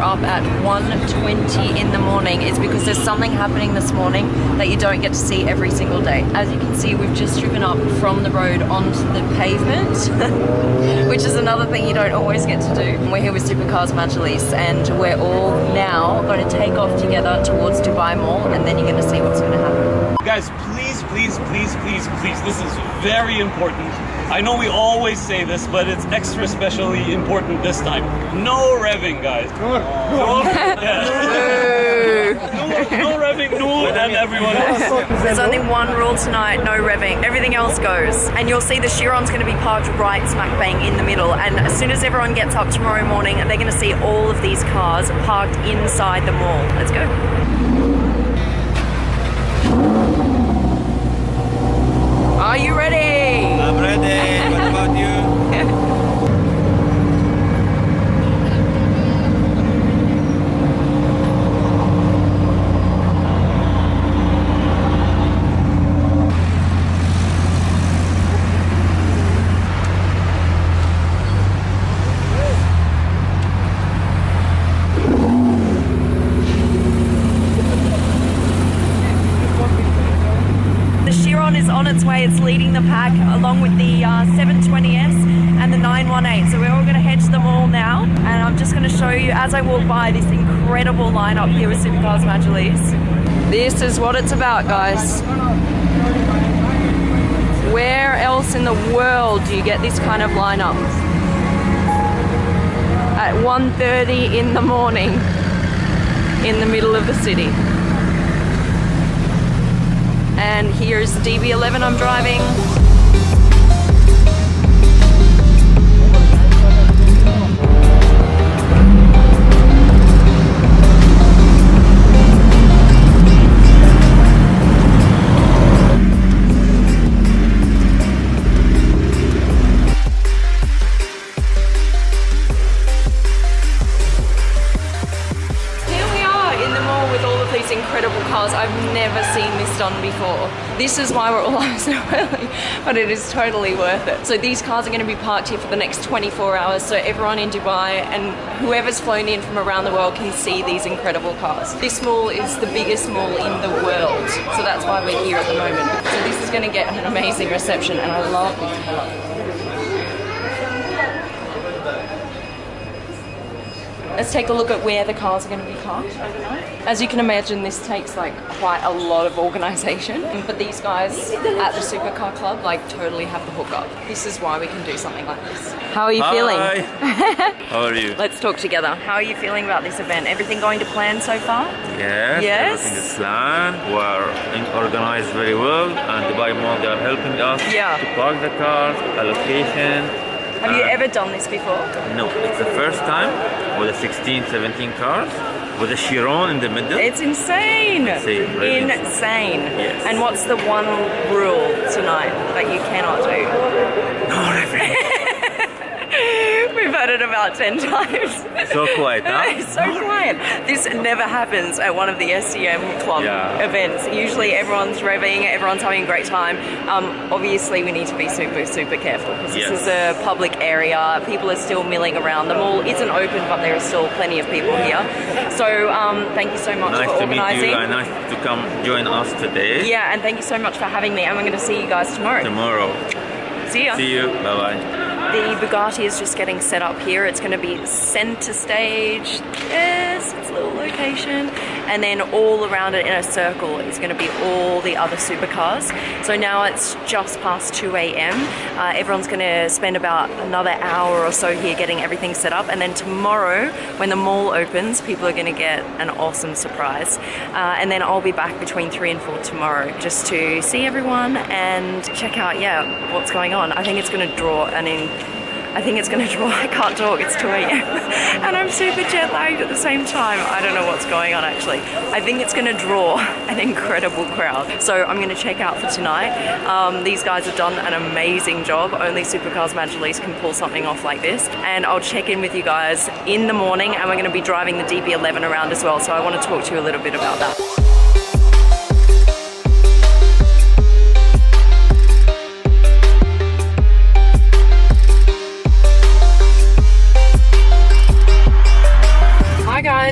up at 1:20 in the morning is because there's something happening this morning that you don't get to see every single day. As you can see, we've just driven up from the road onto the pavement, which is another thing you don't always get to do. We're here with Supercars Majlis, and we're all now going to take off together towards Dubai Mall, and then you're going to see what's going to happen. Guys, please, this is very important. I know we always say this, but it's extra specially important this time. No revving, guys. No revving, no, and everyone else. There's only one rule tonight, no revving. Everything else goes. And you'll see the Chiron's going to be parked right smack bang in the middle. And as soon as everyone gets up tomorrow morning, they're going to see all of these cars parked inside the mall. Let's go. Are you ready? I'm ready. What about you? Is on its way. It's leading the pack along with the 720S and the 918. So we're all going to head to the mall now, and I'm just going to show you as I walk by this incredible lineup here with Supercars Majlis. This is what it's about, guys. Where else in the world do you get this kind of lineup? At 1:30 in the morning in the middle of the city. And here's the DB11 I'm driving. Incredible cars. I've never seen this done before. This is why we're all up so early, but it is totally worth it. So these cars are going to be parked here for the next 24 hours, so everyone in Dubai and whoever's flown in from around the world can see these incredible cars. This mall is the biggest mall in the world, so that's why we're here at the moment. So this is going to get an amazing reception, and I love this color. Let's take a look at where the cars are going to be parked overnight. As you can imagine, this takes like quite a lot of organisation, but these guys at the Supercar Club like totally have the hookup. This is why we can do something like this. How are you feeling? How are you? Let's talk together. How are you feeling about this event? Everything going to plan so far? Yes, everything is planned. We are organized very well, and Dubai Mall, they are helping us to park the cars, allocation. Have you ever done this before? No, it's the first time with the 16, 17 cars with a Chiron in the middle. It's insane! Really insane. Yes. And what's the one rule tonight that you cannot do? No revving. We've heard it about 10 times. So quiet, huh? It's so quiet. This never happens at one of the SCM Club events. Usually everyone's revving, everyone's having a great time. Obviously we need to be super careful because this is a public area. People are still milling around. The mall isn't open, but there are still plenty of people here. So thank you so much for organising. Nice to meet you, and nice to come join us today. Yeah, and thank you so much for having me, and I'm going to see you guys tomorrow. See ya. See you. Bye-bye. The Bugatti is just getting set up here. It's going to be center stage. Yes, it's a little location. And then all around it in a circle is going to be all the other supercars. So now it's just past 2 a.m. Everyone's going to spend about another hour or so here getting everything set up. And then tomorrow, when the mall opens, people are going to get an awesome surprise. And then I'll be back between 3 and 4 tomorrow just to see everyone and check out, what's going on. I think it's going to draw I can't talk, it's 2 a.m. and I'm super jet lagged at the same time. I don't know what's going on actually. I think it's going to draw an incredible crowd. So I'm going to check out for tonight. These guys have done an amazing job. Only Supercars Majlis can pull something off like this. And I'll check in with you guys in the morning, and we're going to be driving the DB11 around as well. So I want to talk to you a little bit about that.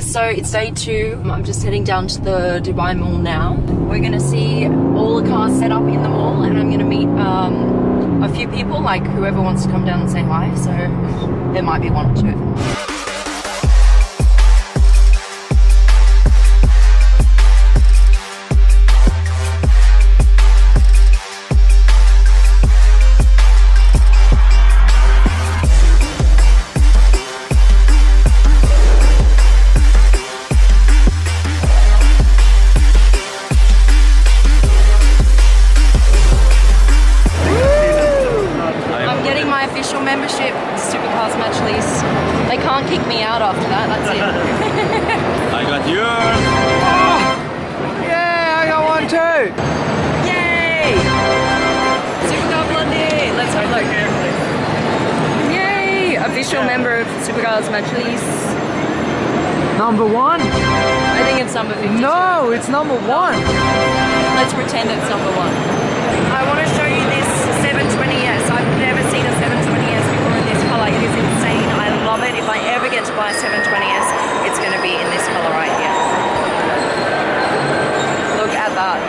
guys, so it's day 2. I'm just heading down to the Dubai Mall now. We're gonna see all the cars set up in the mall, and I'm gonna meet a few people, like whoever wants to come down and say hi, so there might be 1 or 2. Membership, Supercars Match Lease. They can't kick me out after that, that's it. I got yours! Oh. Yeah, I got one too! Yay! Supercar Blondie! Let's have a look. Yay! Official member of Supercars Match Lease. Number 1? I think it's number 52. No, it's number 1. Let's pretend it's number 1. I want to show you this 720S. I've never seen a 720S before in this color. It is insane. I love it. If I ever get to buy a 720S, it's going to be in this color right here. Look at that.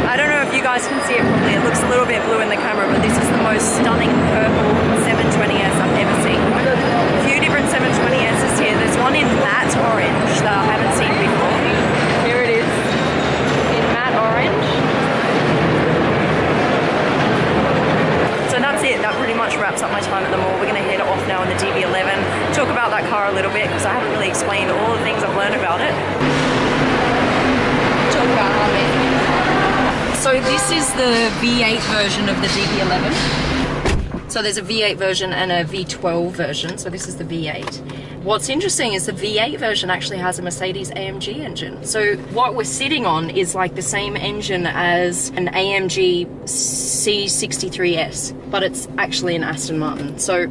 I don't know if you guys can see it properly. It looks a little bit blue in the camera, but this is the most stunning purple 720S I've ever seen. A few different 720Ss here. There's one in matte orange that I haven't seen before. Here it is in matte orange. So that's it. That pretty much wraps up my time at the mall. We're going to head off now in the DB11, talk about that car a little bit because I haven't really explained all the things I've learned about it. Talk about how many. So this is the V8 version of the DB11. So there's a V8 version and a V12 version. So this is the V8. What's interesting is the V8 version actually has a Mercedes AMG engine. So what we're sitting on is like the same engine as an AMG C63S, but it's actually an Aston Martin. So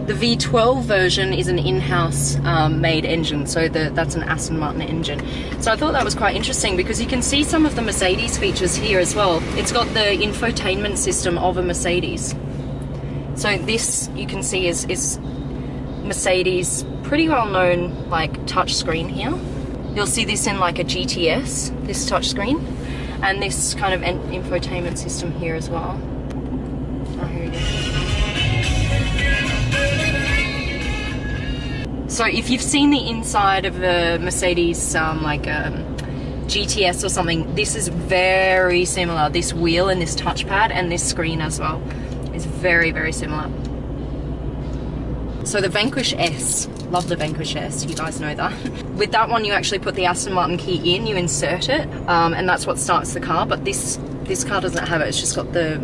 the V12 version is an in-house made engine, so that's an Aston Martin engine. So I thought that was quite interesting because you can see some of the Mercedes features here as well. It's got the infotainment system of a Mercedes. So this you can see is Mercedes, pretty well known like touch screen here. You'll see this in like a GTS, this touch screen, and this kind of infotainment system here as well. Oh, here it is. So if you've seen the inside of a Mercedes, like a GTS or something, this is very similar. This wheel and this touchpad and this screen as well is very, very similar. So the Vanquish S, love the Vanquish S, you guys know that. With that one, you actually put the Aston Martin key in, you insert it, and that's what starts the car. But this car doesn't have it. It's just got the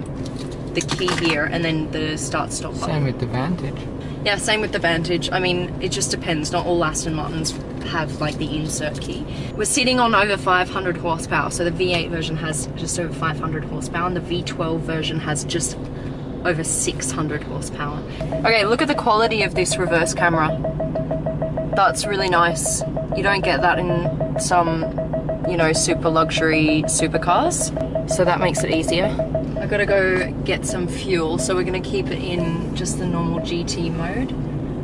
key here and then the start-stop button. Same with the Vantage. Yeah, same with the Vantage. I mean, it just depends. Not all Aston Martins have like the insert key. We're sitting on over 500 horsepower. So the V8 version has just over 500 horsepower and the V12 version has just over 600 horsepower. Okay, look at the quality of this reverse camera. That's really nice. You don't get that in some, you know, super luxury supercars. So that makes it easier. I've got to go get some fuel, so we're going to keep it in just the normal GT mode,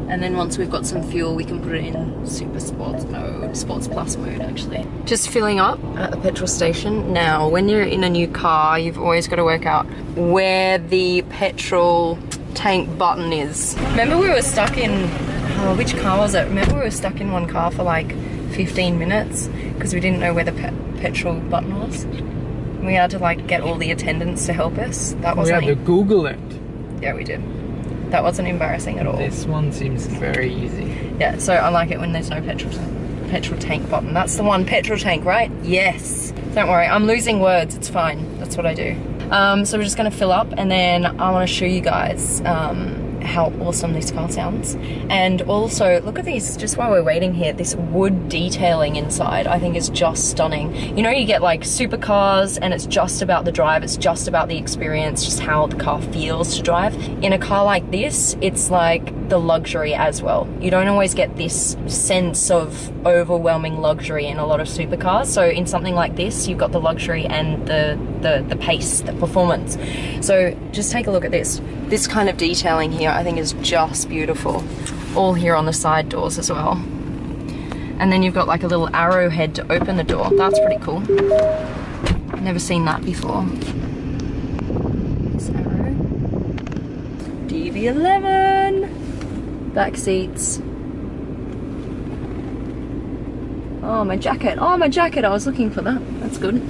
and then once we've got some fuel we can put it in super sports mode, sports plus mode actually. Just filling up at the petrol station. Now when you're in a new car you've always got to work out where the petrol tank button is. Remember we were stuck in, which car was it? Remember we were stuck in one car for like 15 minutes because we didn't know where the petrol button was? We had to like get all the attendants to help us. That wasn't. We had to Google it. Yeah, we did. That wasn't embarrassing at all. This one seems very easy. Yeah, so I like it when there's no petrol tank button. That's the one, petrol tank, right? Yes. Don't worry, I'm losing words. It's fine. That's what I do. So we're just gonna fill up, and then I want to show you guys how awesome this car sounds. And also, look at these, just while we're waiting here, this wood detailing inside I think is just stunning. You know, you get like supercars and it's just about the drive, it's just about the experience, just how the car feels to drive. In a car like this, it's like the luxury as well. You don't always get this sense of overwhelming luxury in a lot of supercars. So in something like this, you've got the luxury and the pace, the performance. So just take a look at this. This kind of detailing here I think is just beautiful. all here on the side doors as well. And then you've got like a little arrowhead to open the door. That's pretty cool. Never seen that before. This arrow. DB11. Back seats. Oh, my jacket. Oh, my jacket. I was looking for that. That's good.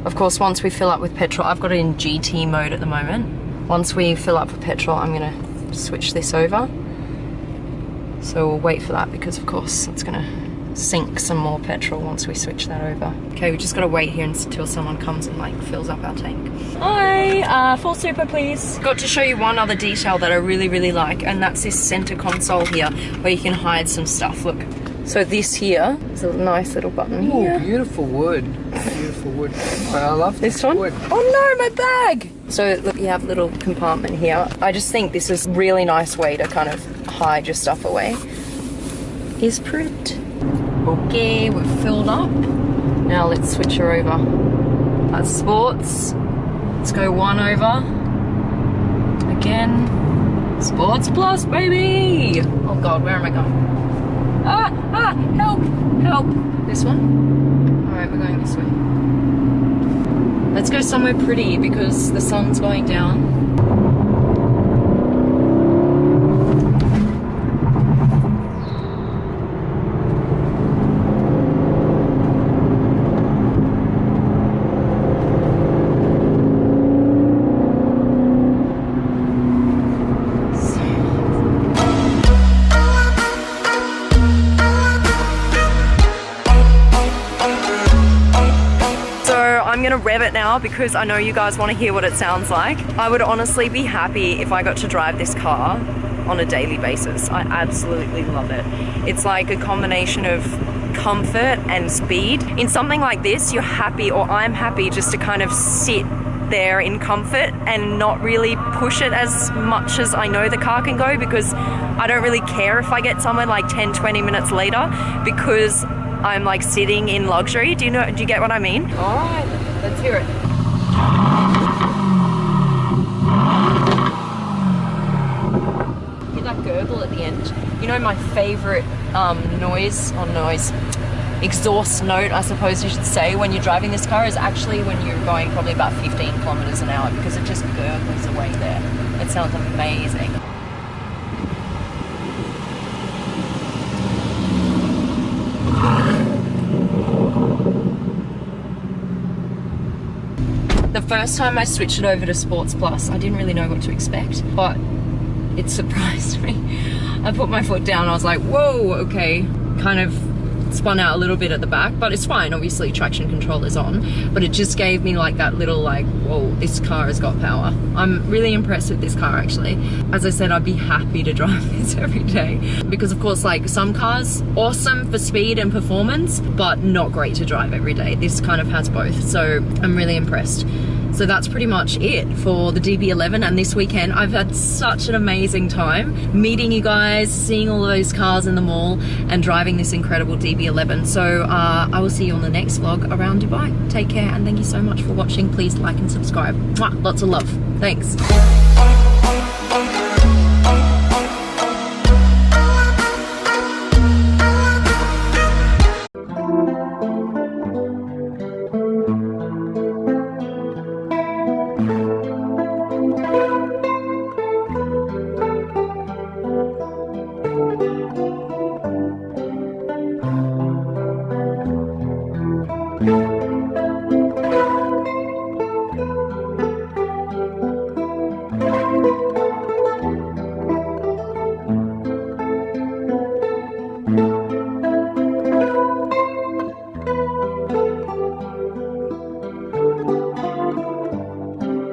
Of course, once we fill up with petrol, I've got it in GT mode at the moment. Once we fill up with petrol, I'm going to switch this over. So we'll wait for that because, of course, it's going to sink some more petrol once we switch that over. Okay, we just got to wait here until someone comes and like fills up our tank. Hi, full super please. Got to show you one other detail that I really like, and that's this center console here where you can hide some stuff. Look. So this here is a nice little button here. Oh, beautiful wood. Beautiful wood. I love this one. wood. Oh no, my bag! So look, you have a little compartment here. I just think this is a really nice way to kind of hide your stuff away. Is print. Okay, we're filled up. Now let's switch her over. That's sports. Let's go one over. Again. Sports plus, baby! Oh God, where am I going? Help! Help! This one? Alright, we're going this way. Let's go somewhere pretty because the sun's going down. I'm gonna rev it now because I know you guys want to hear what it sounds like. I would honestly be happy if I got to drive this car on a daily basis. I absolutely love it. It's like a combination of comfort and speed. In something like this, you're happy, or I'm happy, just to kind of sit there in comfort and not really push it as much as I know the car can go, because I don't really care if I get somewhere like 10-20 minutes later because I'm like sitting in luxury. Do you get what I mean? All right, let's hear it. Hear that gurgle at the end? You know my favorite exhaust note, I suppose you should say, when you're driving this car is actually when you're going probably about 15 kilometers an hour, because it just gurgles away there. It sounds amazing. The first time I switched it over to Sports Plus, I didn't really know what to expect, but it surprised me. I put my foot down, I was like, whoa, okay. Kind of spun out a little bit at the back, but it's fine. Obviously traction control is on, but it just gave me like that little like, whoa, this car has got power. I'm really impressed with this car actually. As I said, I'd be happy to drive this every day, because of course like some cars, awesome for speed and performance, but not great to drive every day. This kind of has both, so I'm really impressed. So that's pretty much it for the DB11, and this weekend I've had such an amazing time meeting you guys, seeing all of those cars in the mall and driving this incredible DB11. So I will see you on the next vlog around Dubai. Take care and thank you so much for watching. Please like and subscribe. Mwah, lots of love. Thanks.